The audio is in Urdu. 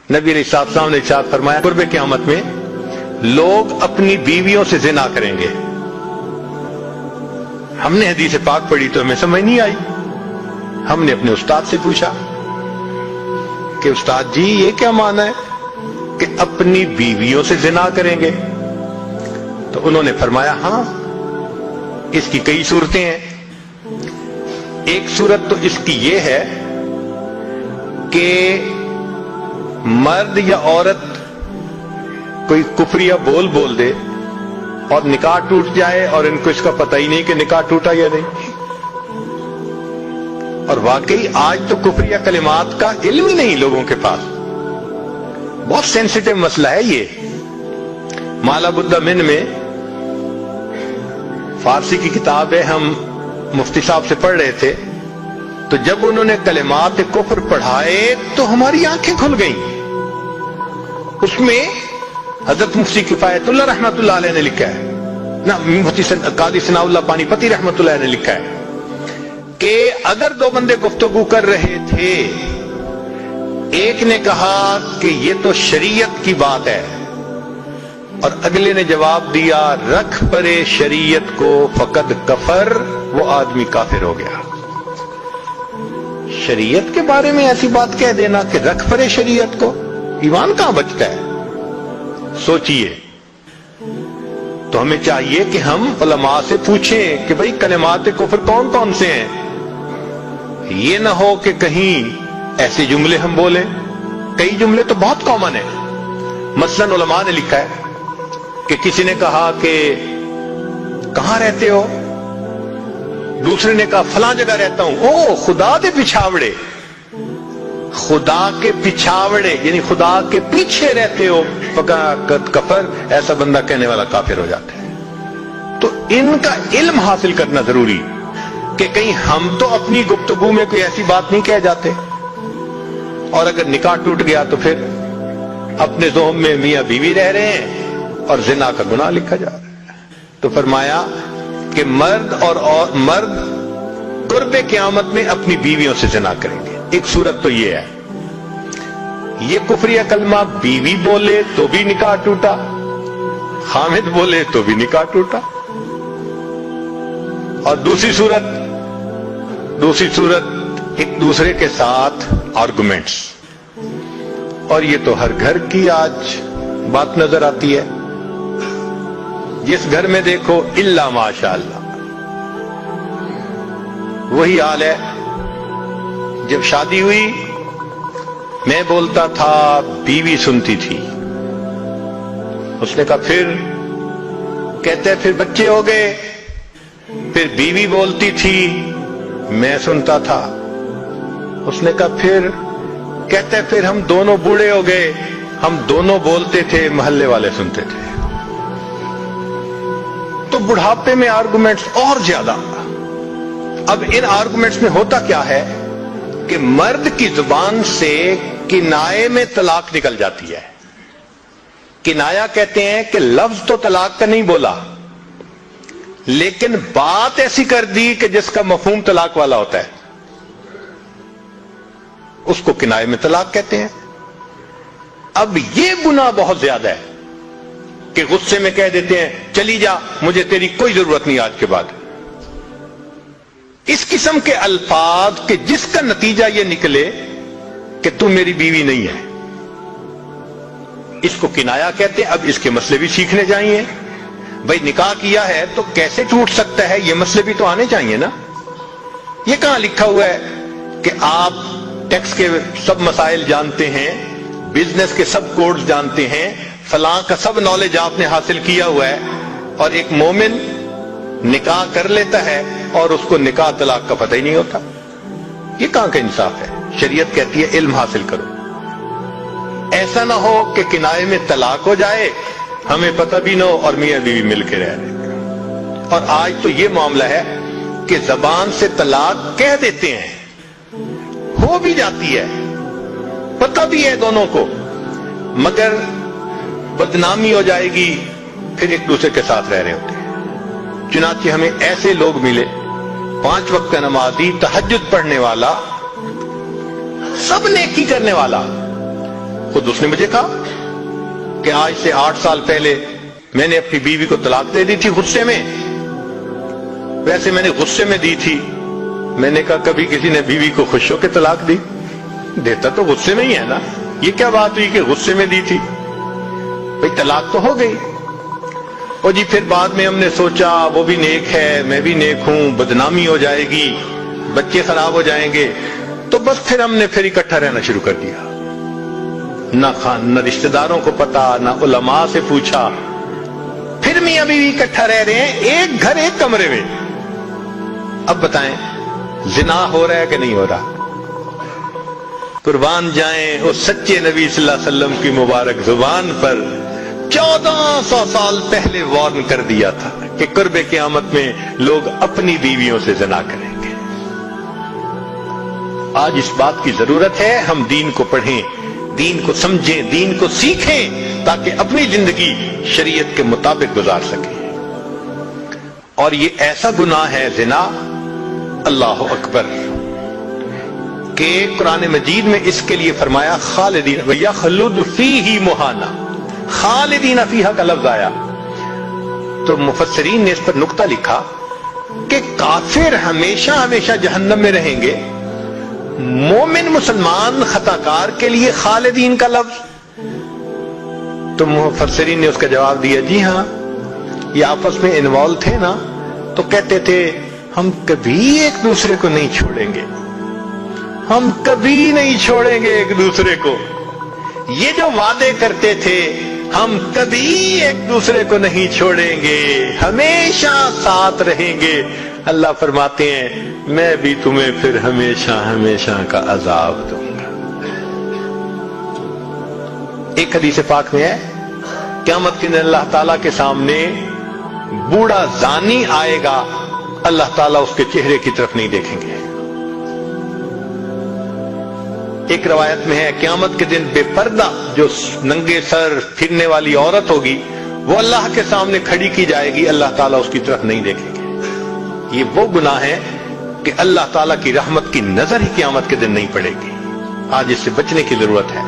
نبی علیہ السلام نے ارشاد فرمایا قرب قیامت میں لوگ اپنی بیویوں سے زنا کریں گے. ہم نے حدیث پاک پڑھی تو ہمیں سمجھ نہیں آئی. ہم نے اپنے استاد سے پوچھا کہ استاد جی یہ کیا معنی ہے کہ اپنی بیویوں سے زنا کریں گے؟ تو انہوں نے فرمایا ہاں اس کی کئی صورتیں ہیں. ایک صورت تو اس کی یہ ہے کہ مرد یا عورت کوئی کفریہ بول دے اور نکاح ٹوٹ جائے اور ان کو اس کا پتہ ہی نہیں کہ نکاح ٹوٹا یا نہیں. اور واقعی آج تو کفریہ کلمات کا علم ہی نہیں لوگوں کے پاس. بہت سینسیٹیو مسئلہ ہے یہ. مالا بدہ من میں فارسی کی کتاب ہے, ہم مفتی صاحب سے پڑھ رہے تھے تو جب انہوں نے کلمات کفر پڑھائے تو ہماری آنکھیں کھل گئیں. اس میں حضرت مفتی کفایت اللہ رحمۃ اللہ علیہ نے لکھا ہے, مفتی قاضی ثناء اللہ پانی پتی رحمۃ اللہ علیہ نے لکھا ہے کہ اگر دو بندے گفتگو کر رہے تھے, ایک نے کہا کہ یہ تو شریعت کی بات ہے اور اگلے نے جواب دیا رکھ پرے شریعت کو فقد کفر, وہ آدمی کافر ہو گیا. شریعت کے بارے میں ایسی بات کہہ دینا کہ رکھ پرے شریعت کو, ایمان کہاں بچتا ہے؟ سوچئے. تو ہمیں چاہیے کہ ہم علماء سے پوچھیں کہ بھئی کلمات کفر کون کون سے ہیں. یہ نہ ہو کہ کہیں ایسے جملے ہم بولیں. کئی جملے تو بہت کامن ہیں. مثلا علماء نے لکھا ہے کہ کسی نے کہا کہ کہاں رہتے ہو؟ دوسرے نے کہا فلاں جگہ رہتا ہوں. او خدا دے پچھاوڑے, خدا کے پچھاوڑے یعنی خدا کے پیچھے رہتے ہو, فقط کفر. ایسا بندہ کہنے والا کافر ہو جاتا ہے. تو ان کا علم حاصل کرنا ضروری کہ کہیں ہم تو اپنی گفتگو میں کوئی ایسی بات نہیں کہہ جاتے, اور اگر نکاح ٹوٹ گیا تو پھر اپنے ذوم میں میاں بیوی رہ رہے ہیں اور زنا کا گناہ لکھا جا رہا ہے. تو فرمایا کہ مرد قرب قیامت میں اپنی بیویوں سے زنا کریں گے. ایک صورت تو یہ ہے, یہ کفریہ کلمہ بیوی بولے تو بھی نکاح ٹوٹا, خامد بولے تو بھی نکاح ٹوٹا. اور دوسری صورت ایک دوسرے کے ساتھ آرگومنٹس. اور یہ تو ہر گھر کی آج بات نظر آتی ہے. جس گھر میں دیکھو الا ماشاء اللہ وہی حال ہے. جب شادی ہوئی میں بولتا تھا, بیوی سنتی تھی. اس نے کہا پھر, کہتے پھر بچے ہو گئے, پھر بیوی بولتی تھی میں سنتا تھا. اس نے کہا پھر, کہتے پھر ہم دونوں بوڑھے ہو گئے, ہم دونوں بولتے تھے محلے والے سنتے تھے. تو بڑھاپے میں آرگومنٹس اور زیادہ. اب ان آرگومنٹس میں ہوتا کیا ہے کہ مرد کی زبان سے کنائے میں طلاق نکل جاتی ہے. کنایا کہتے ہیں کہ لفظ تو طلاق کا نہیں بولا لیکن بات ایسی کر دی کہ جس کا مفہوم طلاق والا ہوتا ہے, اس کو کنائے میں طلاق کہتے ہیں. اب یہ گناہ بہت زیادہ ہے کہ غصے میں کہہ دیتے ہیں چلی جا, مجھے تیری کوئی ضرورت نہیں آج کے بعد. اس قسم کے الفاظ کہ جس کا نتیجہ یہ نکلے کہ تم میری بیوی نہیں ہے, اس کو کنایا کہتے ہیں. اب اس کے مسئلے بھی سیکھنے چاہیے. بھائی نکاح کیا ہے تو کیسے ٹوٹ سکتا ہے, یہ مسئلے بھی تو آنے چاہیے نا. یہ کہاں لکھا ہوا ہے کہ آپ ٹیکس کے سب مسائل جانتے ہیں, بزنس کے سب کوڈز جانتے ہیں, فلاں کا سب نالج آپ نے حاصل کیا ہوا ہے, اور ایک مومن نکاح کر لیتا ہے اور اس کو نکاح طلاق کا پتہ ہی نہیں ہوتا. یہ کہاں کا انصاف ہے؟ شریعت کہتی ہے علم حاصل کرو. ایسا نہ ہو کہ کنائے میں طلاق ہو جائے, ہمیں پتہ بھی نہ ہو اور میاں بیوی مل کے رہ رہے. اور آج تو یہ معاملہ ہے کہ زبان سے طلاق کہہ دیتے ہیں, ہو بھی جاتی ہے, پتہ بھی ہے دونوں کو, مگر بدنامی ہو جائے گی, پھر ایک دوسرے کے ساتھ رہ رہے ہوتے ہیں. چنانچہ ہمیں ایسے لوگ ملے 5 وقت کا نمازی, تہجد پڑھنے والا, سب نیکی کرنے والا, خود اس نے مجھے کہا کہ آج سے 8 سال پہلے میں نے اپنی بیوی کو طلاق دے دی تھی غصے میں. ویسے میں نے غصے میں دی تھی. میں نے کہا کبھی کسی نے بیوی کو خوش ہو کے طلاق دی؟ دیتا تو غصے میں ہی ہے نا. یہ کیا بات ہوئی کہ غصے میں دی تھی؟ بھئی طلاق تو ہو گئی. اور جی پھر بعد میں ہم نے سوچا وہ بھی نیک ہے میں بھی نیک ہوں, بدنامی ہو جائے گی, بچے خراب ہو جائیں گے, تو بس پھر ہم نے پھر اکٹھا رہنا شروع کر دیا. نہ رشتہ داروں کو پتا, نہ علماء سے پوچھا. پھر میاں بیوی اکٹھا رہ رہے ہیں, ایک گھر ایک کمرے میں. اب بتائیں زنا ہو رہا ہے کہ نہیں ہو رہا؟ قربان جائیں اس سچے نبی صلی اللہ علیہ وسلم کی مبارک زبان پر 1400 سال پہلے وارن کر دیا تھا کہ قرب قیامت میں لوگ اپنی بیویوں سے زنا کریں گے. آج اس بات کی ضرورت ہے ہم دین کو پڑھیں, دین کو سمجھیں, دین کو سیکھیں تاکہ اپنی زندگی شریعت کے مطابق گزار سکیں. اور یہ ایسا گناہ ہے زنا, اللہ اکبر, کہ قرآن مجید میں اس کے لیے فرمایا خالدین وَيَخْلُدُ فِيهِ مُحَانَا. خالدین فیہا کا لفظ آیا تو مفسرین نے اس پر نقطہ لکھا کہ کافر ہمیشہ ہمیشہ جہنم میں رہیں گے, مومن مسلمان خطا کار کے لیے خالدین کا لفظ. تو مفسرین نے اس کا جواب دیا جی ہاں, یہ آپس میں انوالو تھے نا, تو کہتے تھے ہم کبھی ایک دوسرے کو نہیں چھوڑیں گے, ہم کبھی نہیں چھوڑیں گے ایک دوسرے کو. یہ جو وعدے کرتے تھے ہم کبھی ایک دوسرے کو نہیں چھوڑیں گے, ہمیشہ ساتھ رہیں گے, اللہ فرماتے ہیں میں بھی تمہیں پھر ہمیشہ ہمیشہ کا عذاب دوں گا. ایک حدیث پاک میں ہے قیامت کے دن اللہ تعالیٰ کے سامنے بوڑھا زانی آئے گا, اللہ تعالیٰ اس کے چہرے کی طرف نہیں دیکھیں گے. ایک روایت میں ہے قیامت کے دن بے پردہ جو ننگے سر پھرنے والی عورت ہوگی وہ اللہ کے سامنے کھڑی کی جائے گی, اللہ تعالیٰ اس کی طرف نہیں دیکھیں گے. یہ وہ گناہ ہے کہ اللہ تعالیٰ کی رحمت کی نظر ہی قیامت کے دن نہیں پڑے گی. آج اس سے بچنے کی ضرورت ہے.